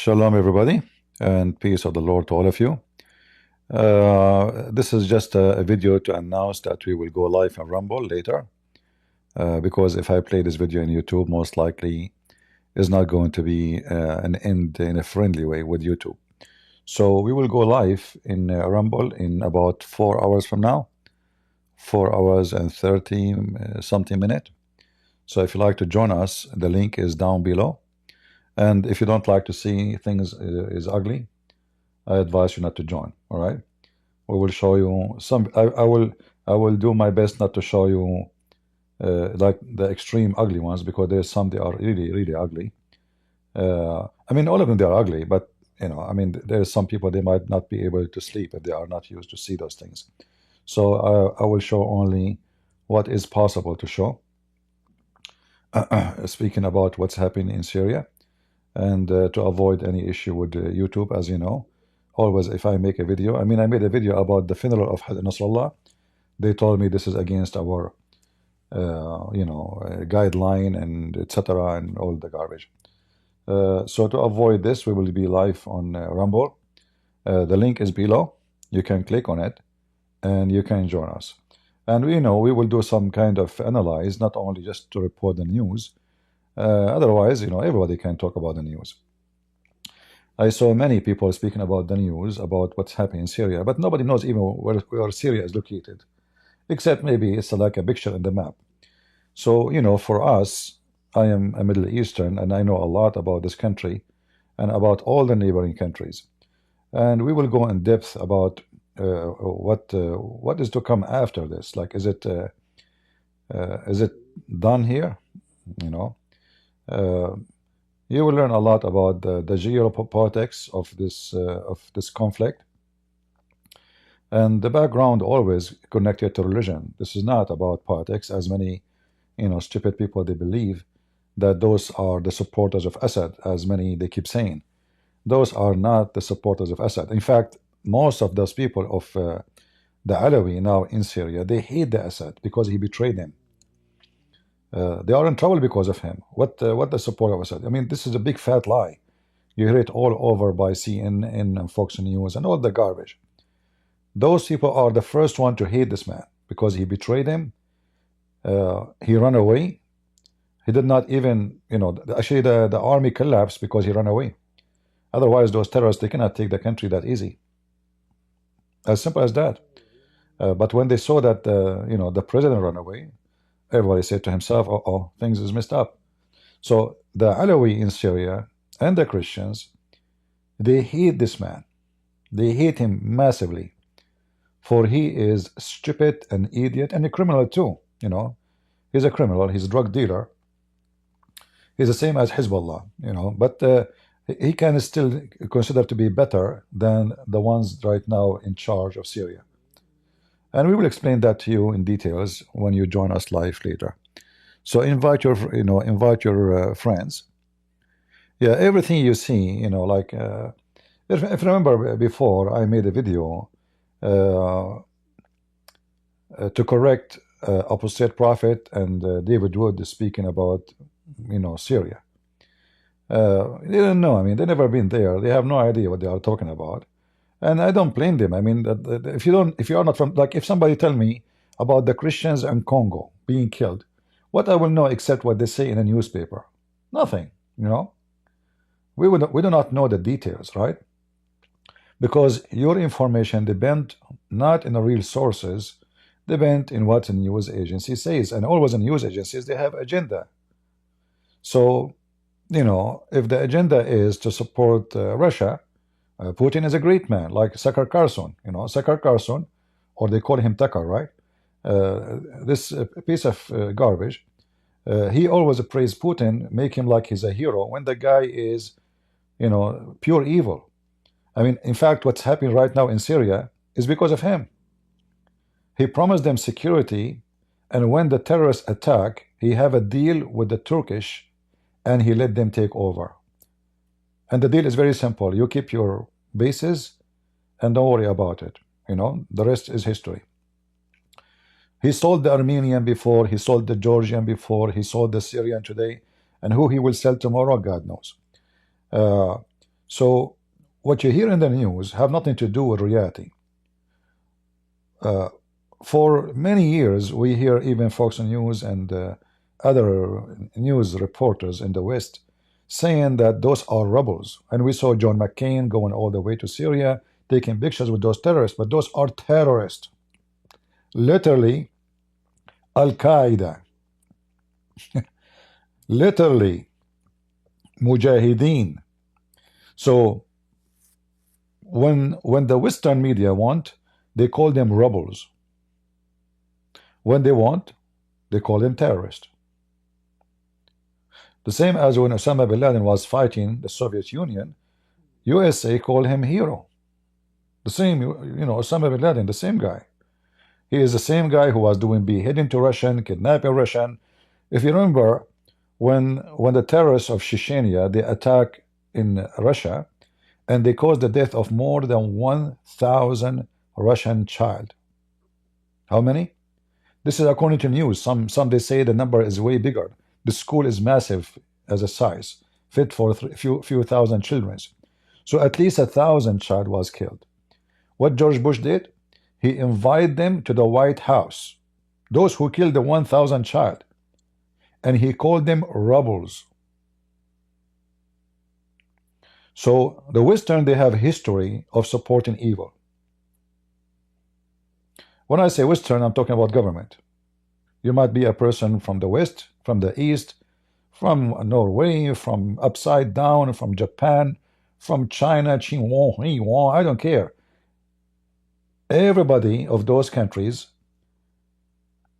Shalom, everybody, and peace of the Lord to all of you. This is just a video to announce that we will go live on Rumble later, because if I play this video in YouTube, most likely is not going to be an end in a friendly way with YouTube. So we will go live in Rumble in about 4 hours from now, 4 hours and 30 something minutes. So if you like to join us, the link is down below. And if you don't like to see things is ugly, I advise you not to join. All right, we will show you some. I will do my best not to show you like the extreme ugly ones, because there's some they are really ugly. I mean, all of them they are ugly, but you know, I mean, there's some people they might not be able to sleep if they are not used to see those things. So I will show only what is possible to show. Speaking about what's happening in Syria. And to avoid any issue with YouTube, as you know, always if I make a video, I mean, I made a video about the funeral of Nasrallah. They told me this is against our, guideline and etc. and all the garbage. So to avoid this, we will be live on Rumble. The link is below. You can click on it, and you can join us. And we will do some kind of analyze, not only just to report the news. Otherwise, everybody can talk about the news. I saw many people speaking about the news, about what's happening in Syria, but nobody knows even where Syria is located, except maybe it's like a picture in the map. So, for us, I am a Middle Eastern, and I know a lot about this country and about all the neighboring countries. And we will go in depth about what is to come after this. Like, is it done here? You will learn a lot about the geopolitics of this conflict, and the background always connected to religion. This is not about politics, as many stupid people they believe that those are the supporters of Assad, as many they keep saying. Those are not the supporters of Assad. In fact, most of those people of the Alawi now in Syria, they hate the Assad because he betrayed them. They are in trouble because of him. What the support of Assad? I mean, this is a big fat lie. You hear it all over by CNN and Fox News and all the garbage. Those people are the first one to hate this man because he betrayed them. He ran away. He did not even, actually the army collapsed because he ran away. Otherwise, those terrorists, they cannot take the country that easy. As simple as that. But when they saw that, the president ran away, everybody said to himself, oh, things is messed up. So the Alawi in Syria and the Christians, they hate this man. They hate him massively, for he is stupid, an idiot, and a criminal too. He's a criminal. He's a drug dealer. He's the same as Hezbollah, but he can still consider to be better than the ones right now in charge of Syria. And we will explain that to you in details when you join us live later. So invite your, friends. Yeah, everything you see, like if you remember before, I made a video to correct apostate prophet and David Wood speaking about, Syria. They didn't know. I mean, they never been there. They have no idea what they are talking about. And I don't blame them. I mean, if you are not from, like, if somebody tell me about the Christians in Congo being killed, what I will know except what they say in a newspaper? Nothing. We do not know the details, right? Because your information depend not in the real sources, depend in what the news agency says, and always in news agencies they have agenda. So, if the agenda is to support Russia. Putin is a great man, like Zakir Carson, Zakir Carson, or they call him Tucker, right? This piece of garbage. He always praise Putin, make him like he's a hero, when the guy is, pure evil. I mean, in fact, what's happening right now in Syria is because of him. He promised them security, and when the terrorists attack, he have a deal with the Turkish, and he let them take over. And the deal is very simple. You keep your bases and don't worry about it. The rest is history. He sold the Armenian before, he sold the Georgian before, he sold the Syrian today, and who he will sell tomorrow, God knows. So what you hear in the news have nothing to do with reality. For many years, we hear even Fox News and other news reporters in the West saying that those are rebels. And we saw John McCain going all the way to Syria, taking pictures with those terrorists, but those are terrorists. Literally, Al-Qaeda. Literally, Mujahideen. So when the Western media want, they call them rebels. When they want, they call them terrorists. The same as when Osama bin Laden was fighting the Soviet Union, USA called him hero. The same, Osama bin Laden, the same guy. He is the same guy who was doing beheading to Russian, kidnapping Russian. If you remember, when the terrorists of Chechnya, they attacked in Russia, and they caused the death of more than 1,000 Russian child. How many? This is according to news. Some they say the number is way bigger. The school is massive as a size, fit for few thousand children. So at least 1,000 child was killed. What George Bush did? He invited them to the White House, those who killed the 1,000 child, and he called them rebels. So the Western, they have history of supporting evil. When I say Western, I'm talking about government. You might be a person from the West, from the East, from Norway, from upside down, from Japan, from China, Qinhuan, I don't care. Everybody of those countries,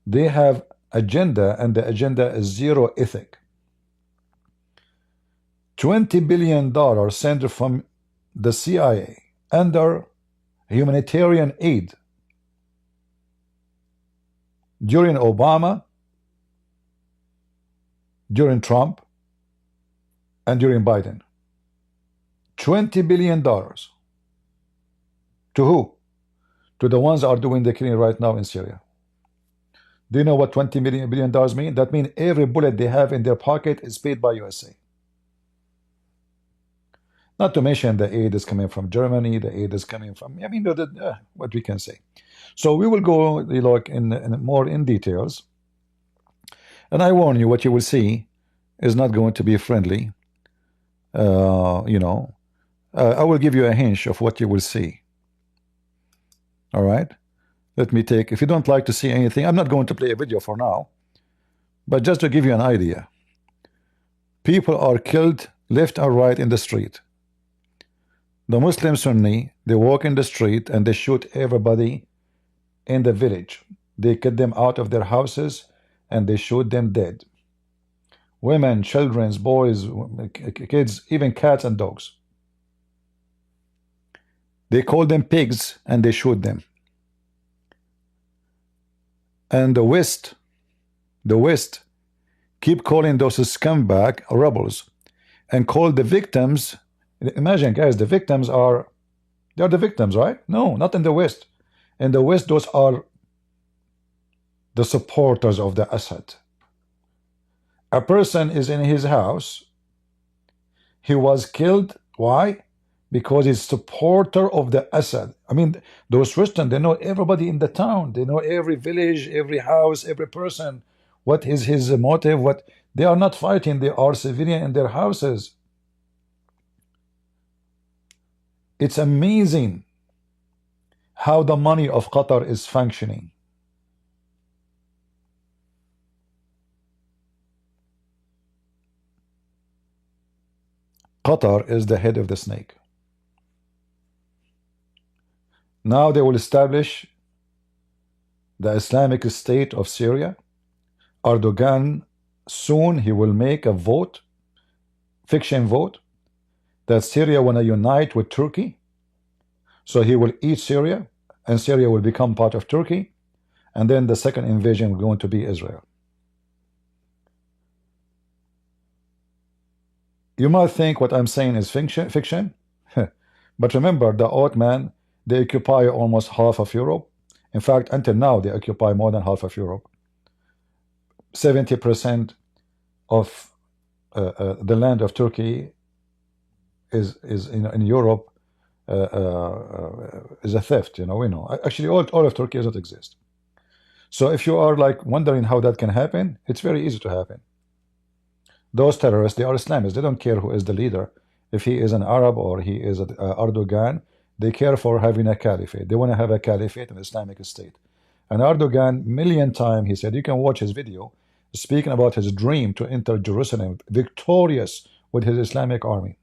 they have agenda, and the agenda is zero ethic. $20 billion sent from the CIA under humanitarian aid during Obama, during Trump, and during Biden. $20 billion. To who? To the ones that are doing the killing right now in Syria. Do you know what $20 billion mean? That means every bullet they have in their pocket is paid by USA. Not to mention the aid is coming from Germany, the aid is coming from, what we can say. So we will go in more in details. And I warn you, what you will see is not going to be friendly. I will give you a hint of what you will see. All right? Let me take, if you don't like to see anything, I'm not going to play a video for now, but just to give you an idea. People are killed left and right in the street. The Muslim Sunni, they walk in the street and they shoot everybody in the village. They get them out of their houses and they shoot them dead. Women, children, boys, kids, even cats and dogs. They call them pigs and they shoot them. And the West keep calling those scumbag rebels and call the victims. Imagine, guys, the victims they are the victims, right? No, not in the West. In the West, those are the supporters of the Assad. A person is in his house. He was killed. Why? Because he's supporter of the Assad. I mean, those Western, they know everybody in the town. They know every village, every house, every person. What is his motive? What they are not fighting. They are civilian in their houses. It's amazing how the money of Qatar is functioning. Qatar is the head of the snake. Now they will establish the Islamic State of Syria. Erdogan, soon he will make a vote, fiction vote, that Syria want to unite with Turkey. So he will eat Syria, and Syria will become part of Turkey, and then the second invasion will going to be Israel. You might think what I'm saying is fiction, but remember, the Ottoman, they occupy almost half of Europe. In fact, until now, they occupy more than half of Europe. 70% of the land of Turkey is in Europe is a theft. You know, we know. Actually, all of Turkey doesn't exist. So if you are like wondering how that can happen, it's very easy to happen. Those terrorists, they are Islamists. They don't care who is the leader. If he is an Arab or he is Erdogan, they care for having a caliphate. They want to have a caliphate, an Islamic state. And Erdogan, million times, he said, you can watch his video, speaking about his dream to enter Jerusalem victorious with his Islamic army.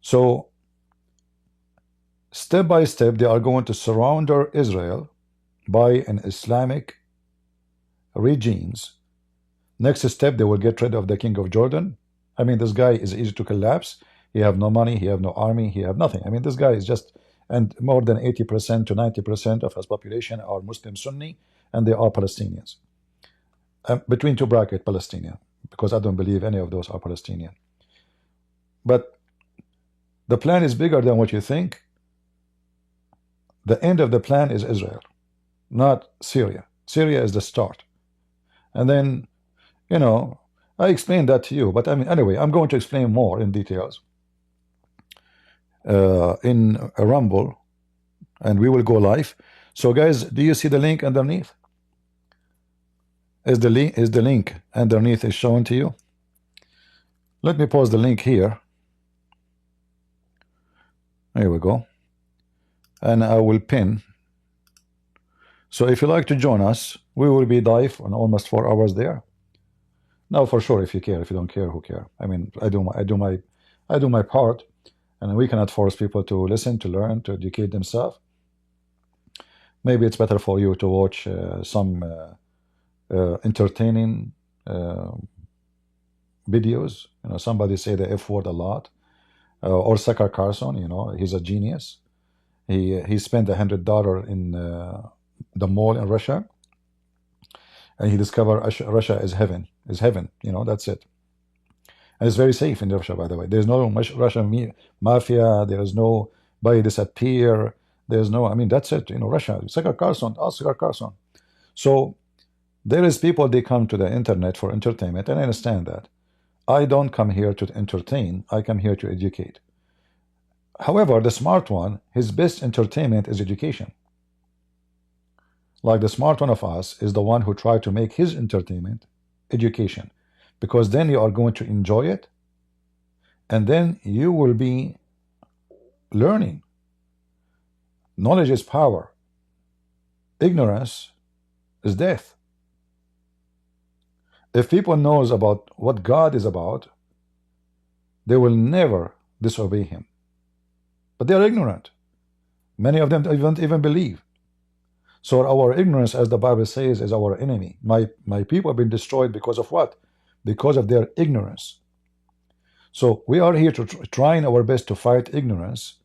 So, step by step, they are going to surround Israel by an Islamic regimes. Next step, they will get rid of the king of Jordan. I mean, this guy is easy to collapse. He have no money, he have no army, he have nothing. I mean, this guy is just, and more than 80% to 90% of his population are Muslim Sunni, and they are Palestinians. Between two bracket, Palestinian, because I don't believe any of those are Palestinian. But the plan is bigger than what you think. The end of the plan is Israel, not Syria. Syria is the start. And then, you know, I explained that to you, but I mean, anyway, I'm going to explain more in details in a Rumble, and we will go live. So guys, do you see the link underneath? Is the link underneath is shown to you? Let me post the link here. Here we go. And I will pin. So if you like to join us, we will be live on almost 4 hours there. Now for sure, if you care. If you don't care, who care? I mean, I do my part, and we cannot force people to listen, to learn, to educate themselves. Maybe it's better for you to watch some entertaining videos. You know, somebody say the F word a lot, or Zakir Carson. You know, he's a genius. He spent $100 in the mall in Russia, and he discovered Russia is heaven. You know, that's it. And it's very safe in Russia, by the way. There's no Russian mafia. There is no nobody disappear. There's no. I mean, that's it. You know, Russia. Zakir Carson. Ask Zakir Carson. So there is people, they come to the internet for entertainment, and I understand that. I don't come here to entertain. I come here to educate. However, the smart one, his best entertainment is education. Like the smart one of us is the one who try to make his entertainment education, because then you are going to enjoy it, and then you will be learning. Knowledge is power. Ignorance is death. If people knows about what God is about, they will never disobey him. But they are ignorant. Many of them don't even believe. So our ignorance, as the Bible says, is our enemy. My people have been destroyed because of what? Because of their ignorance. So we are here to trying our best to fight ignorance.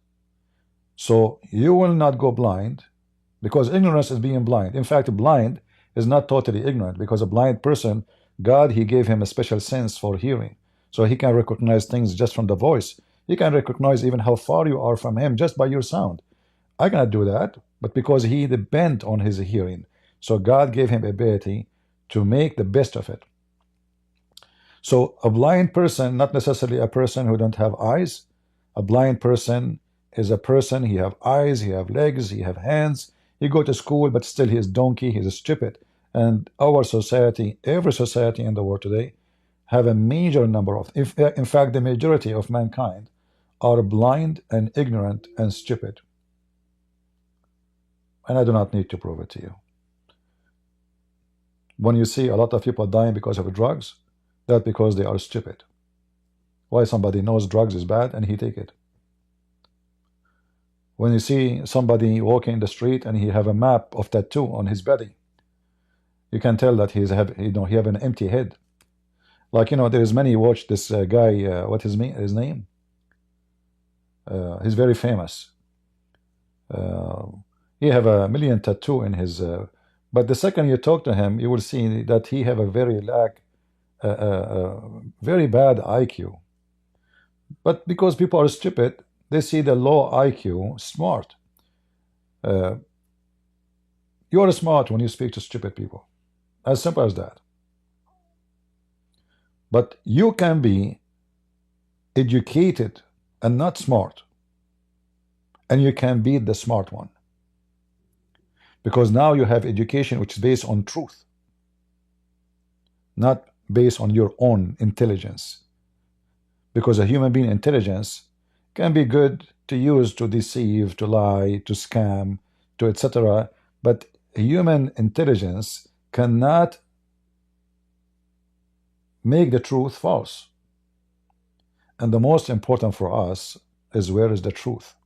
So you will not go blind, because ignorance is being blind. In fact, blind is not totally ignorant, because a blind person, God, he gave him a special sense for hearing. So he can recognize things just from the voice. He can recognize even how far you are from him just by your sound. I cannot do that, but because he depends on his hearing. So God gave him ability to make the best of it. So a blind person, not necessarily a person who don't have eyes. A blind person is a person, he have eyes, he have legs, he have hands. He go to school, but still he is donkey, he is stupid. And our society, every society in the world today, have a major number of, in fact, the majority of mankind are blind and ignorant and stupid. And I do not need to prove it to you. When you see a lot of people dying because of drugs, that's because they are stupid. Why? Somebody knows drugs is bad and he take it. When you see somebody walking in the street and he have a map of tattoo on his body, you can tell that he have an empty head. Like, you know, there is many watch this guy. What is his name? He's very famous. He have a million tattoo in his. But the second you talk to him, you will see that he have a very very bad IQ. But because people are stupid, they see the low IQ smart. You are smart when you speak to stupid people. As simple as that. But you can be educated and not smart, and you can beat the smart one, because now you have education which is based on truth, not based on your own intelligence. Because a human being intelligence can be good to use to deceive, to lie, to scam, to etc. But human intelligence cannot make the truth false. And the most important for us is, where is the truth?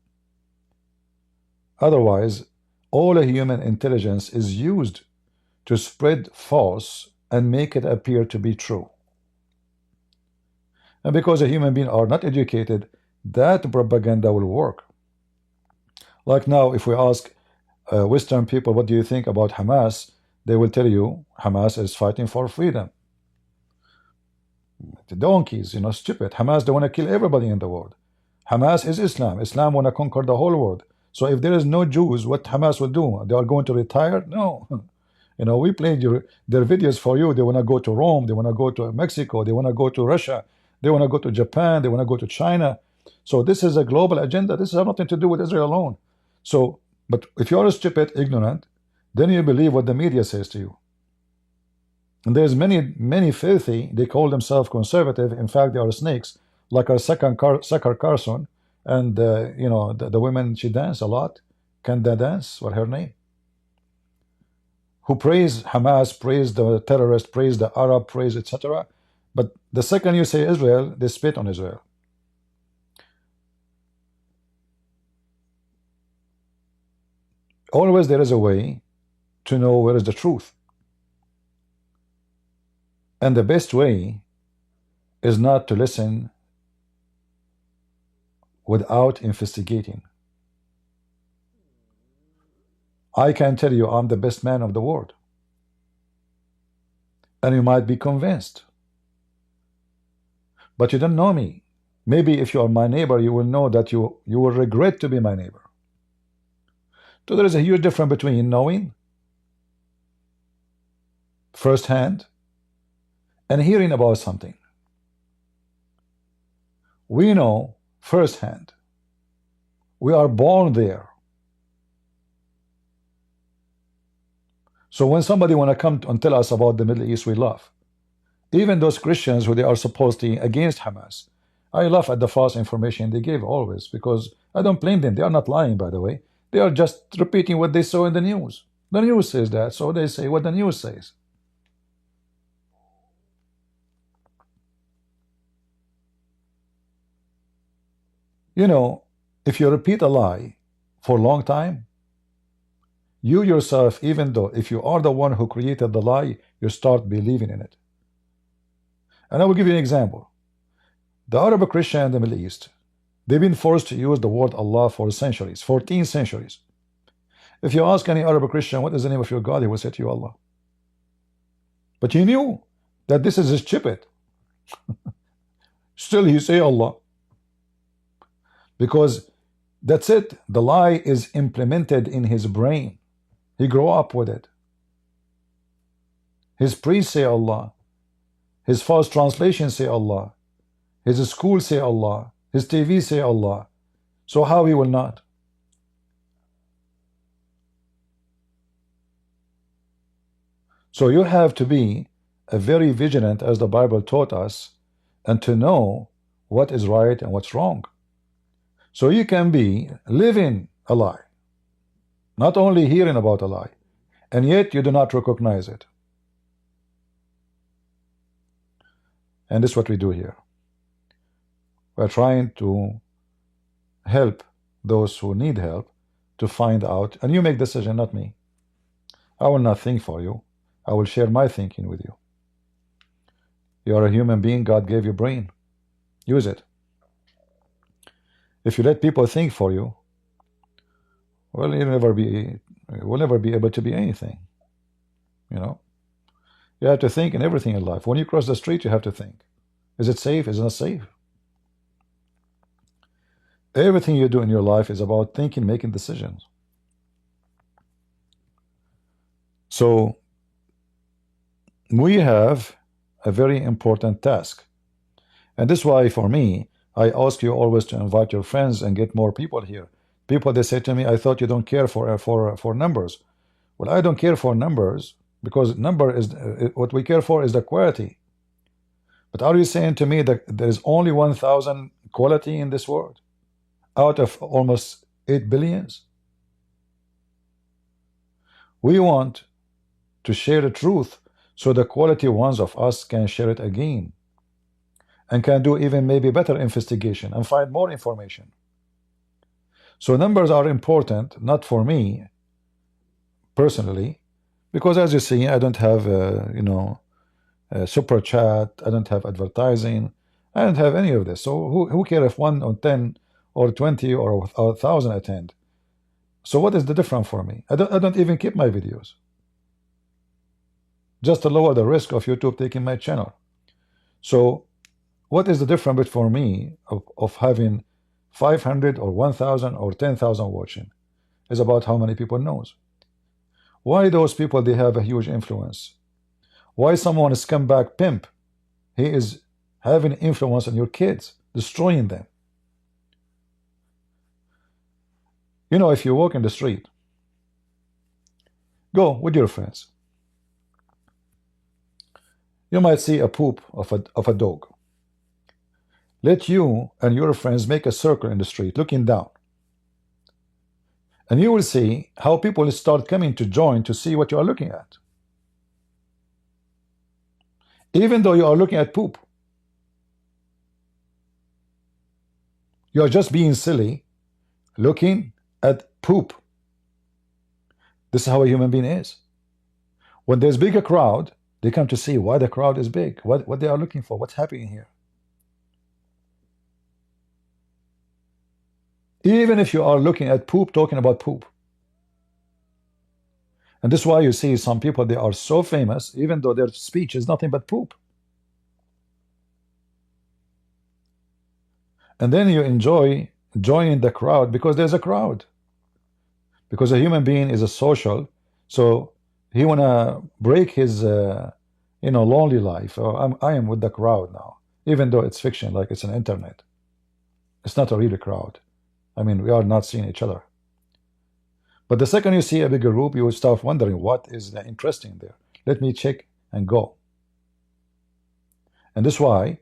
Otherwise, all a human intelligence is used to spread false and make it appear to be true. And because a human being are not educated, that propaganda will work. Like now, if we ask Western people, what do you think about Hamas? They will tell you Hamas is fighting for freedom. The donkeys, you know, stupid. Hamas, they want to kill everybody in the world. Hamas is Islam. Islam want to conquer the whole world. So if there is no Jews, what Hamas will do? They are going to retire? No. You know, we played their videos for you. They want to go to Rome. They want to go to Mexico. They want to go to Russia. They want to go to Japan. They want to go to China. So this is a global agenda. This has nothing to do with Israel alone. So, but if you're stupid, ignorant, then you believe what the media says to you. And there's many filthy, they call themselves conservative. In fact, they are snakes, like our Sucker Carson. And, you know, the women, she dance a lot. Can they dance? What her name? Who praise Hamas, praise the terrorist, praise the Arab, praise etc. But the second you say Israel, they spit on Israel. Always there is a way to know where is the truth. And the best way is not to listen without investigating. I can tell you I'm the best man of the world. And you might be convinced. But you don't know me. Maybe if you are my neighbor, you will know that you will regret to be my neighbor. So there is a huge difference between knowing firsthand and hearing about something. We know firsthand. We are born there. So when somebody want to come and tell us about the Middle East, we laugh. Even those Christians who they are supposedly against Hamas, I laugh at the false information they give always, because I don't blame them. They are not lying, by the way. They are just repeating what they saw in the news. The news says that, so they say what the news says. You know, if you repeat a lie for a long time, you yourself, even though if you are the one who created the lie, you start believing in it. And I will give you an example. The Arab Christian in the Middle East, they've been forced to use the word Allah for centuries, 14 centuries. If you ask any Arab Christian, what is the name of your God? He will say to you, Allah. But he knew that this is stupid. Still he say Allah. Because that's it. The lie is implemented in his brain. He grew up with it. His priests say Allah. His false translations say Allah. His school say Allah. His TV say Allah. So how he will not? So you have to be very vigilant, as the Bible taught us, and to know what is right and what's wrong. So you can be living a lie, not only hearing about a lie, and yet you do not recognize it. And this is what we do here. We're trying to help those who need help to find out, and you make decision, not me. I will not think for you. I will share my thinking with you. You are a human being. God gave you brain. Use it. If you let people think for you, well, you'll never be able to be anything. You know, you have to think in everything in life. When you cross the street, you have to think: is it safe? Is it not safe? Everything you do in your life is about thinking, making decisions. So we have a very important task, and this is why, for me, I ask you always to invite your friends and get more people here. People, they say to me, I thought you don't care for numbers. Well, I don't care for numbers because number is what we care for is the quality. But are you saying to me that there is only 1,000 quality in this world out of almost 8 billions? We want to share the truth so the quality ones of us can share it again and can do even maybe better investigation and find more information. So numbers are important, not for me personally, because as you see, I don't have super chat, I don't have advertising, I don't have any of this. So who care if 1 or 10 or 20 or 1,000 attend? So what is the difference for me? I don't even keep my videos, just to lower the risk of YouTube taking my channel. So what is the difference for me of having 500 or 1,000 or 10,000 watching? Is about how many people knows. Why those people, they have a huge influence? Why someone, a scumbag pimp, he is having influence on your kids, destroying them? You know, if you walk in the street, go with your friends, you might see a poop of a dog. Let you and your friends make a circle in the street looking down, and you will see how people start coming to join to see what you are looking at, even though you are looking at poop. You are just being silly looking at poop. This is how a human being is. When there's bigger crowd, they come to see why the crowd is big, what they are looking for, what's happening here. Even if you are looking at poop, talking about poop. And this is why you see some people, they are so famous, even though their speech is nothing but poop. And then you enjoy joining the crowd because there's a crowd. Because a human being is a social, so he wanna break his lonely life. I am with the crowd now, even though it's fiction, like it's an internet. It's not a real crowd. I mean, we are not seeing each other. But the second you see a bigger group, you will start wondering what is interesting there. Let me check and go. And this is why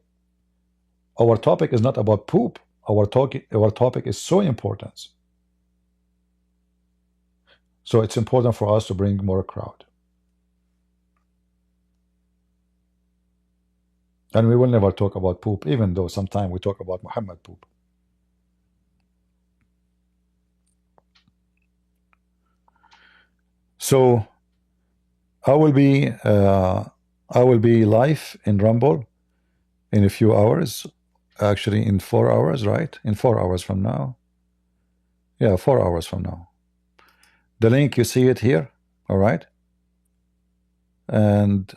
our topic is not about poop. Our topic is so important. So it's important for us to bring more crowd. And we will never talk about poop, even though sometimes we talk about Muhammad poop. So I will be live in Rumble in a few hours, actually in 4 hours, right? In 4 hours from now. Yeah, 4 hours from now. The link, you see it here, all right? And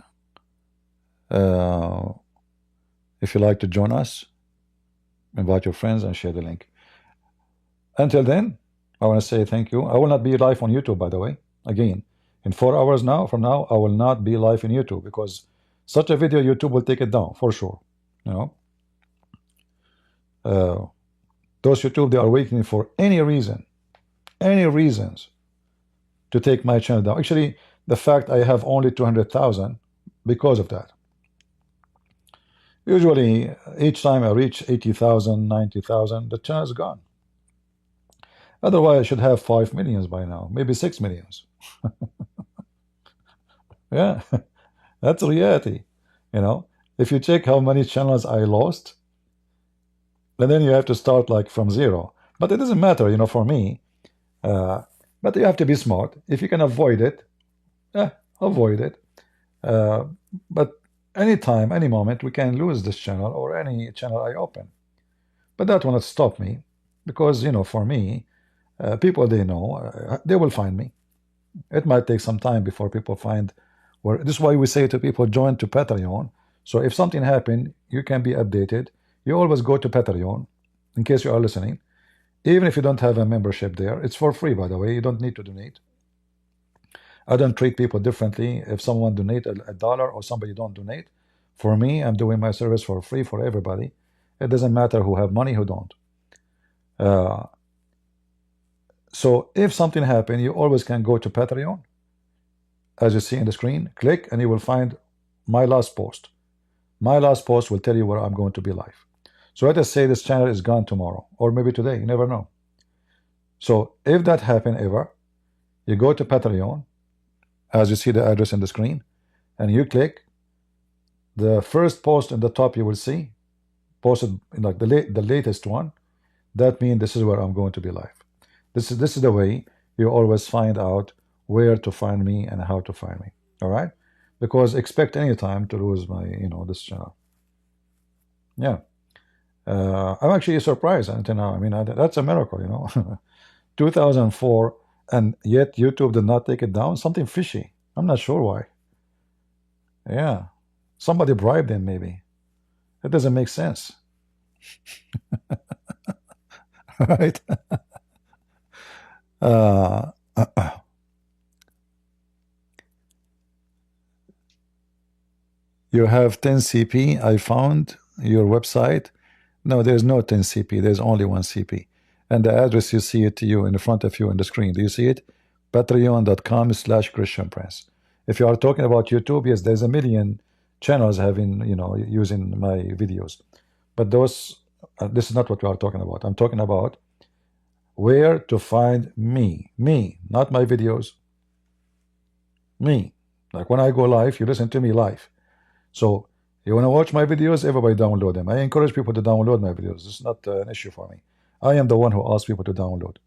if you like to join us, invite your friends and share the link. Until then, I want to say thank you. I will not be live on YouTube, by the way. Again, in 4 hours from now, I will not be live in YouTube because such a video, YouTube will take it down for sure. You know, those YouTube, they are waiting for any reasons to take my channel down. Actually, the fact I have only 200,000 because of that. Usually, each time I reach 80,000, 90,000, the channel is gone. Otherwise, I should have 5 millions by now, maybe 6 millions. Yeah, that's reality. You know, if you check how many channels I lost, and then you have to start like from zero. But it doesn't matter, you know, for me. But you have to be smart. If you can avoid it, avoid it. But anytime, any moment, we can lose this channel or any channel I open. But that will not stop me because, you know, for me, people they know, they will find me. It might take some time before people find where. This is why we say to people, join to Patreon. So if something happened, you can be updated. You always go to Patreon, in case you are listening. Even if you don't have a membership there, it's for free, by the way. You don't need to donate. I don't treat people differently. If someone donate $1 or somebody don't donate, for me, I'm doing my service for free for everybody. It doesn't matter who have money, who don't. So if something happened, you always can go to Patreon, as you see in the screen. Click, and you will find my last post. My last post will tell you where I'm going to be live. So let us say this channel is gone tomorrow, or maybe today. You never know. So if that happened ever, you go to Patreon, as you see the address in the screen, and you click the first post in the top. You will see posted like the latest one. That means this is where I'm going to be live. This is the way you always find out where to find me and how to find me. All right, because expect any time to lose my this channel. Yeah, I'm actually surprised until now. I mean, that's a miracle, 2004, and yet YouTube did not take it down. Something fishy. I'm not sure why. Yeah, somebody bribed them maybe. It doesn't make sense. Right? You have 10 CP. I found your website. No, there's no 10 CP. There's only one CP. And the address, you see it to you in the front of you on the screen. Do you see it? Patreon.com/Christian Prince. If you are talking about YouTube, yes, there's a million channels having, using my videos. But those, this is not what we are talking about. I'm talking about where to find me, not my videos, me. Like when I go live, you listen to me live. So you want to watch my videos, everybody download them. I encourage people to download my videos. It's not an issue for me. I am the one who asks people to download.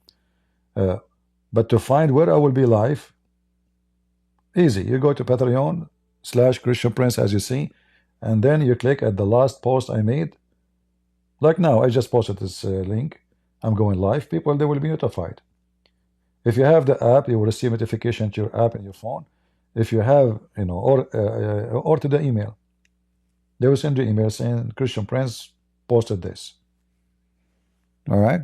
But to find where I will be live, easy. You go to Patreon/Christian Prince, as you see, and then you click at the last post I made. Like now, I just posted this link. I'm going live. People, they will be notified. If you have the app, you will receive notification to your app in your phone. If you have, or to the email, they will send you email saying Christian Prince posted this. All right.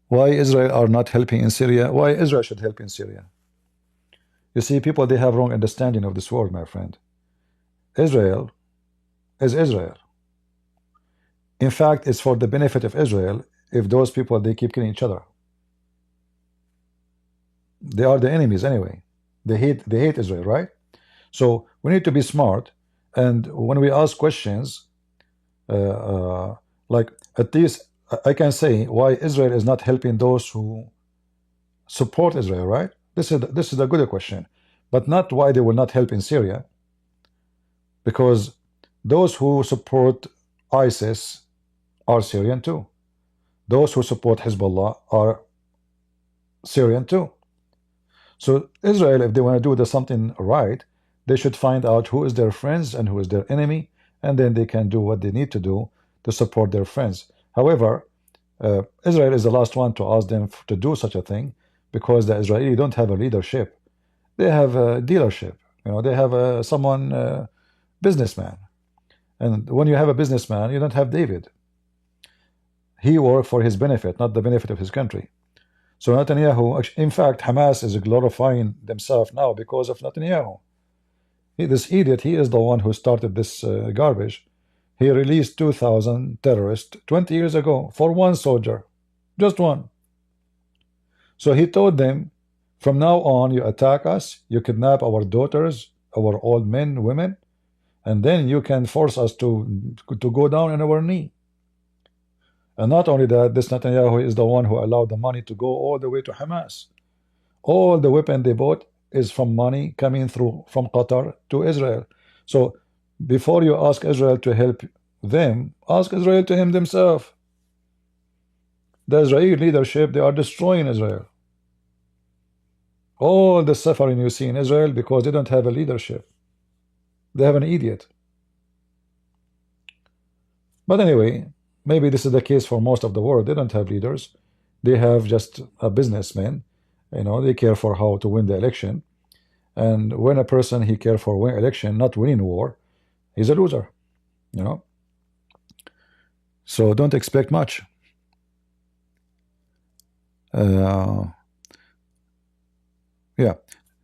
Why Israel are not helping in Syria? Why Israel should help in Syria? You see, people, they have wrong understanding of this word, my friend. Israel is Israel. In fact, it's for the benefit of Israel if those people, they keep killing each other. They are the enemies anyway. They hate Israel, right? So we need to be smart, and when we ask questions, like at least I can say why Israel is not helping those who support Israel, right? This is a good question, but not why they will not help in Syria, because those who support ISIS are Syrian too. Those who support Hezbollah are Syrian too. So Israel, if they want to do something right, they should find out who is their friends and who is their enemy, and then they can do what they need to do to support their friends. However, Israel is the last one to ask them to do such a thing, because the Israelis don't have a leadership. They have a dealership. They have someone, businessman. And when you have a businessman, you don't have David. He worked for his benefit, not the benefit of his country. So Netanyahu, in fact, Hamas is glorifying themselves now because of Netanyahu. This idiot, he is the one who started this garbage. He released 2,000 terrorists 20 years ago for one soldier, just one. So he told them, from now on, you attack us, you kidnap our daughters, our old men, women, and then you can force us to go down on our knee. And not only that, this Netanyahu is the one who allowed the money to go all the way to Hamas. All the weapon they bought is from money coming through from Qatar to Israel. So before you ask Israel to help them, ask Israel to help themselves. The Israeli leadership, they are destroying Israel. All the suffering you see in Israel because they don't have a leadership. They have an idiot. But anyway, maybe this is the case for most of the world. They don't have leaders. They have just a businessman. They care for how to win the election. And when a person, he care for win election, not winning war, he's a loser. So don't expect much. Yeah.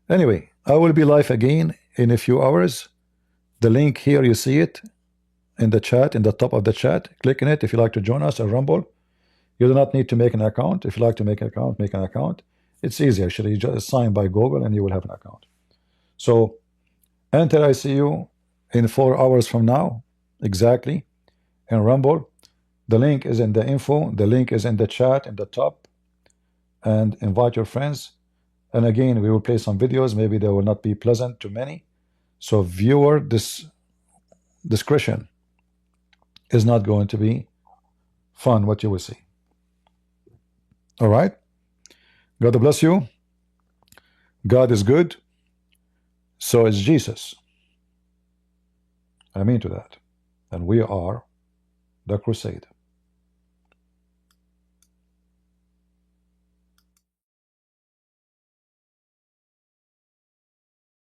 Anyway, I will be live again in a few hours. The link here, you see it in the chat, in the top of the chat. Click on it if you like to join us at Rumble. You do not need to make an account. If you like to make an account, make an account. It's easy actually. You just sign by Google and you will have an account. So enter I see you in 4 hours from now, exactly, in Rumble. The link is in the info. The link is in the chat in the top. And invite your friends. And again, we will play some videos. Maybe they will not be pleasant to many. So viewer discretion is not going to be fun what you will see. All right. God bless you. God is good. So is Jesus. I mean to that. And we are the crusade.